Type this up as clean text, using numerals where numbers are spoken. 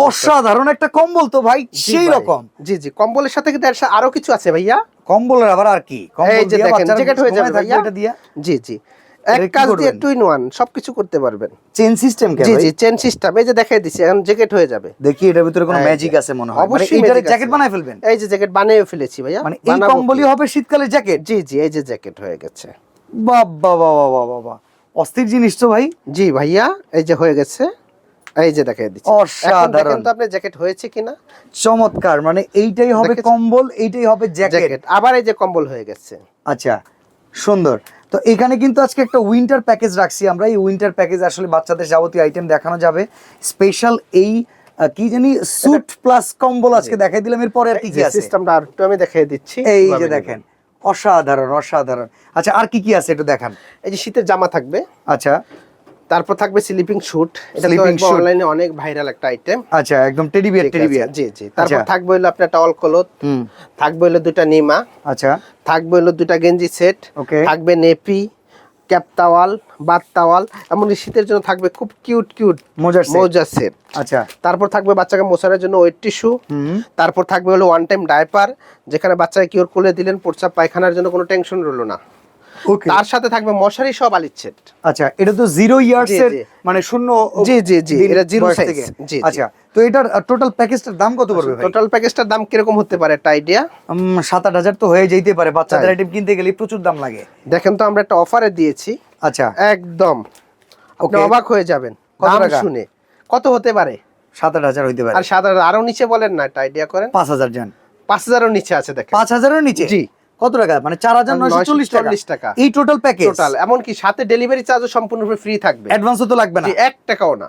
অসাধারণ একটা কম্বল তো ভাই, সেই রকম। জি জি, কম্বলের সাথে কিন্তু আরো কিছু আছে ভাইয়া। কম্বলের আবার আর কি, এই যে দেখেন জ্যাকেট হয়ে যাবে ভাইয়া এটা দিয়া। জি জি, এক কাজ দিয়ে 2 in 1 সবকিছু করতে পারবেন। চেন সিস্টেম কে জি ভাই? জি, চেন সিস্টেম। এই যে দেখাই দিছি, এখন জ্যাকেট হয়ে যাবে। দেখি এটার ভিতরে কোনো ম্যাজিক আছে মনে হয়, মানে অবশ্যই এইটারে magic জ্যাকেট আছে। বানায় ফেলবেন। এই যে জ্যাকেট বানিয়ে ফেলেছি ভাইয়া, মানে এই কম্বলই হবে শীতকালের জ্যাকেট। জি জি, এই যে জ্যাকেট হয়ে গেছে। বাবা বাবা বাবা বাবা, অস্থির জিনিস তো ভাই। জি ভাইয়া, এই যে হয়ে গেছে, এই যে দেখাই দিচ্ছি। এখন অসাধারণ, দেখেন তো আপনার জ্যাকেট হয়েছে কিনা। চমৎকার। মানে এইটাই হবে দেখেছেন? কম্বল, এইটাই হবে জ্যাকেট। জ্যাকেট আবার এই যে কম্বল হয়ে গেছে। আচ্ছা, সুন্দর। তো এখানে কিন্তু আজকে একটা উইন্টার প্যাকেজ রাখছি আমরা। এই উইন্টার প্যাকেজ আসলে বাচ্চাদের যাবতীয় আইটেম দেখানো যাবে। স্পেশাল এই কি জানি স্যুট প্লাস কম্বল আজকে দেখাই দিলাম। এরপরে আর কি কি আছে সিস্টেমটা আর একটু আমি দেখাই দিচ্ছি। এই যে কিভাবে দেখেন, নেবেন। অসাধারণ অসাধারণ। আচ্ছা, আর কি কি আছে একটু দেখান। এই যে শীতের জামা থাকবে, আচ্ছা তারপর থাকবে স্লিপিং শুট। এটা তো Sleeping suit। অনলাইনে অনেক ভাইরাল একটা আইটেম। আচ্ছা, একদম টেডি বিয়ার, টেডি বিয়ার। জি জি, তারপর থাকবে হলো আপনার টাওয়াল কলত, হুম, থাকবে হলো 2টা নিমা, আচ্ছা থাকবে হলো 2টা গেঞ্জি সেট, ওকে। থাকবে nappy, cap towel, Baat towel, এমনকি শীতের জন্য থাকবে খুব কিউট কিউট মোজা সেট। আচ্ছা, তারপর থাকবে বাচ্চাকে মোছানোর জন্য ওয়েট টিস্যু। হুম, তারপর থাকবে হলো ওয়ান টাইম ডায়পার, যেখানে বাচ্চাকে কিওর করে দিলেন, প্রস্রাব পায়খানার জন্য কোনো টেনশন রইলো না। ওকে। তার সাথে থাকবে মশারি সহ বালিশ সেট। আচ্ছা, এটা তো 0 ইয়ার্স জি, এর, জি। মানে শূন্য জি, জি, জি, দিন এটা zero বয়স size। থেকে। জি, জি। আচ্ছা, তো এটার টোটাল প্যাকেজটার দাম কত পড়বে ভাই? টোটাল প্যাকেজটার দাম কিরকম হতে পারে একটা আইডিয়া? 7-8 হাজার তো হয়ে যেতে পারে। বাচ্চাদের তাই। আইটেম কিনতে গেলে প্রচুর দাম লাগে। দেখেন তো, আমরা একটা অফারে দিয়েছি, আচ্ছা, একদম আপনি ওকে। অবাক হয়ে যাবেন কত দাম টাকা? শুনে। কত হতে পারে? 7-8 হাজার হইতে পারে। আর সাধারণ আরো নিচে বলেন না, একটা আইডিয়া করেন। 5,000 যান। 5000-এর নিচে আছে দেখেন। 5,000-এর নিচে? জি। কত টাকা? মানে 4,940 940 টাকা। এই টোটাল প্যাকেজ। টোটাল, এমনকি সাথে ডেলিভারি চার্জও সম্পূর্ণ ফ্রি থাকবে। অ্যাডভান্সও তো লাগবে না? জি, 1 টাকাও না।